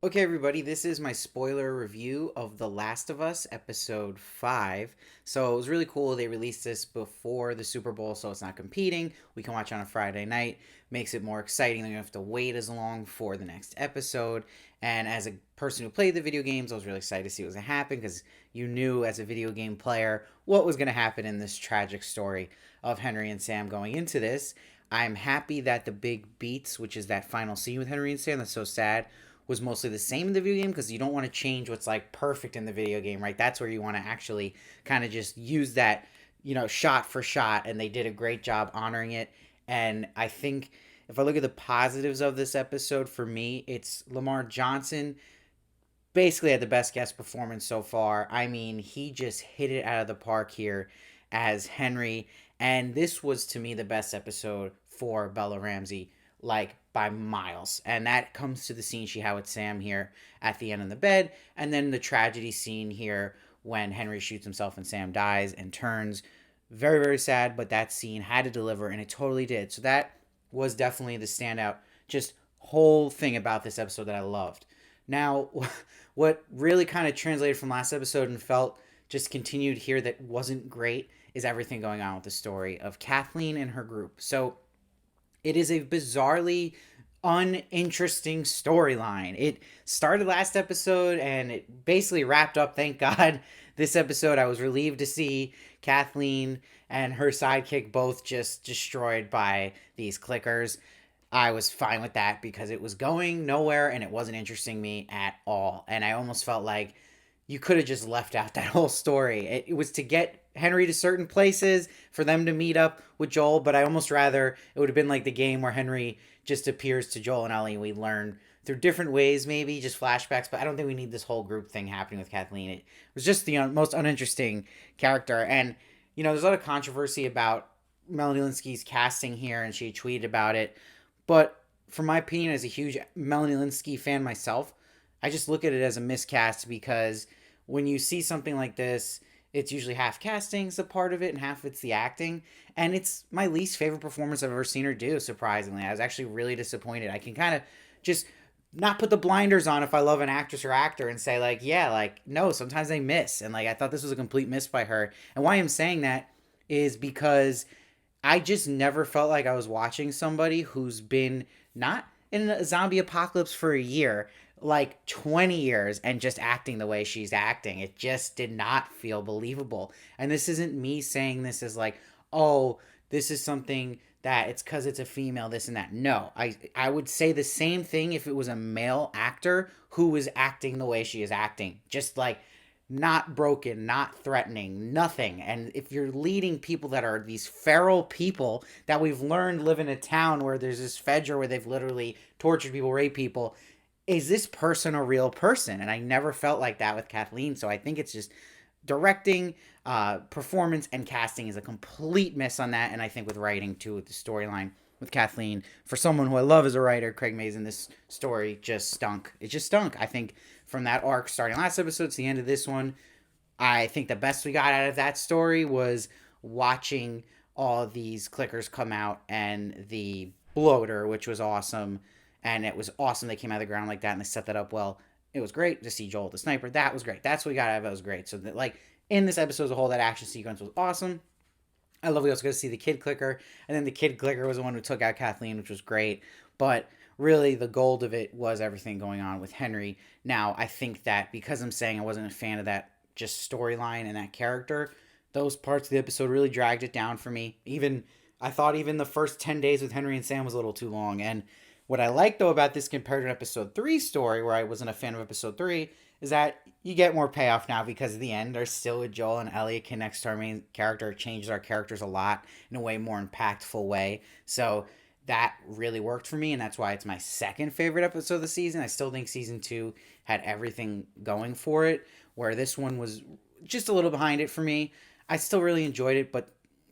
Okay, everybody, this is my spoiler review of The Last of Us, episode 5. So it was really cool. They released this before the Super Bowl, so it's not competing. We can watch on a Friday night. Makes it more exciting. You don't have to wait as long for the next episode. And as a person who played the video games, I was really excited to see what was going to happen because you knew as a video game player what was going to happen in this tragic story of Henry and Sam going into this. I'm happy that the big beats, which is that final scene with Henry and Sam, that's so sad, was mostly the same in the video game because you don't want to change what's like perfect in the video game, right? That's where you want to actually kind of just use that, shot for shot, and they did a great job honoring it. And I think if I look at the positives of this episode, for me, it's Lamar Johnson basically had the best guest performance so far. I mean, he just hit it out of the park here as Henry, and this was to me the best episode for Bella Ramsey, like by miles. And that comes to the scene she had with Sam here at the end of the bed, and then the tragedy scene here when Henry shoots himself and Sam dies and turns. Very, very sad, but that scene had to deliver, and it totally did. So that was definitely the standout, just whole thing about this episode that I loved. Now, what really kind of translated from last episode and felt just continued here that wasn't great is everything going on with the story of Kathleen and her group. So it is a bizarrely uninteresting storyline. It started last episode and it basically wrapped up, thank God. This episode, I was relieved to see Kathleen and her sidekick both just destroyed by these clickers. I was fine with that because it was going nowhere and it wasn't interesting me at all. And I almost felt like you could have just left out that whole story. It was to get Henry to certain places for them to meet up with Joel, but I almost rather it would have been like the game where Henry just appears to Joel and Ellie and we learn through different ways, maybe just flashbacks, but I don't think we need this whole group thing happening with Kathleen. It was just the most uninteresting character. And, there's a lot of controversy about Melanie Linsky's casting here, and she tweeted about it. But from my opinion, as a huge Melanie Linsky fan myself, I just look at it as a miscast because when you see something like this, it's usually half casting's a part of it and half of it's the acting. And it's my least favorite performance I've ever seen her do, surprisingly. I was actually really disappointed. I can kind of just not put the blinders on if I love an actress or actor and say, like, yeah, like, no, sometimes they miss. And, like, I thought this was a complete miss by her. And why I'm saying that is because I just never felt like I was watching somebody who's been not in a zombie apocalypse for a year, like 20 years, and just acting the way she's acting. It just did not feel believable. And this isn't me saying this as like, oh, this is something that it's because it's a female, this and that. No, I would say the same thing if it was a male actor who was acting the way she is acting. Just like not broken, not threatening, nothing. And if you're leading people that are these feral people that we've learned live in a town where there's this Fedra where they've literally tortured people, raped people, is this person a real person? And I never felt like that with Kathleen. So I think it's just directing, performance, and casting is a complete miss on that. And I think with writing too, with the storyline with Kathleen, for someone who I love as a writer, Craig Mazin, this story just stunk. It just stunk. I think from that arc starting last episode to the end of this one, I think the best we got out of that story was watching all these clickers come out and the bloater, which was awesome. And it was awesome they came out of the ground like that and they set that up well. It was great to see Joel the sniper. That was great. That's what we got out of it. It was great. So that, like, in this episode as a whole, that action sequence was awesome. I love we also got to see the kid clicker, and then the kid clicker was the one who took out Kathleen, which was great. But really, the gold of it was everything going on with Henry. Now, I think that because I'm saying I wasn't a fan of that just storyline and that character, those parts of the episode really dragged it down for me. Even I thought even the first 10 days with Henry and Sam was a little too long. And what I like though about this compared to episode 3 story, where I wasn't a fan of episode 3, is that you get more payoff now because at the end they're still with Joel and Ellie. It connects to our main character, changes our characters a lot in a way more impactful way. So that really worked for me, and that's why it's my second favorite episode of the season. I still think season 2 had everything going for it, where this one was just a little behind it for me. I still really enjoyed it, but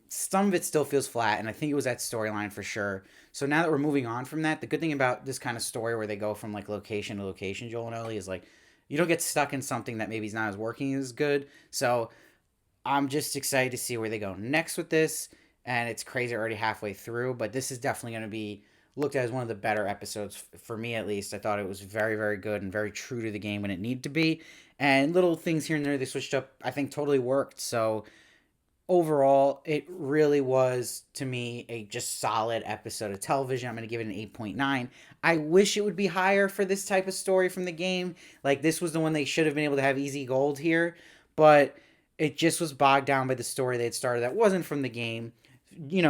some of it still feels flat, and I think it was that storyline for sure. So now that we're moving on from that, the good thing about this kind of story where they go from like location to location, Joel and Ellie, is like you don't get stuck in something that maybe is not as working as good. So I'm just excited to see where they go next with this. And it's crazy already halfway through, but this is definitely going to be looked at as one of the better episodes for me, at least. I thought it was very, very good and very true to the game when it needed to be. And little things here and there they switched up, I think, totally worked. So overall, it really was to me a just solid episode of television. I'm going to give it an 8.9. I wish it would be higher for this type of story from the game. Like, this was the one they should have been able to have easy gold here, but it just was bogged down by the story they had started that wasn't from the game.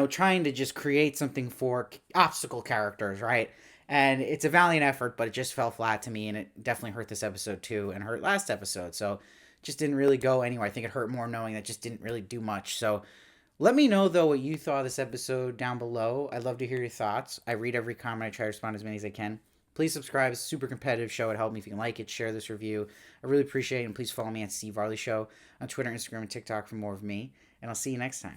Trying to just create something for obstacle characters, right? And it's a valiant effort, but it just fell flat to me, and it definitely hurt this episode too, and hurt last episode. So just didn't really go anywhere. I think it hurt more knowing that just didn't really do much. So let me know, though, what you thought of this episode down below. I'd love to hear your thoughts. I read every comment. I try to respond as many as I can. Please subscribe. It's a super competitive show. It helped me if you can like it, share this review. I really appreciate it. And please follow me at Varley Show on Twitter, Instagram, and TikTok for more of me. And I'll see you next time.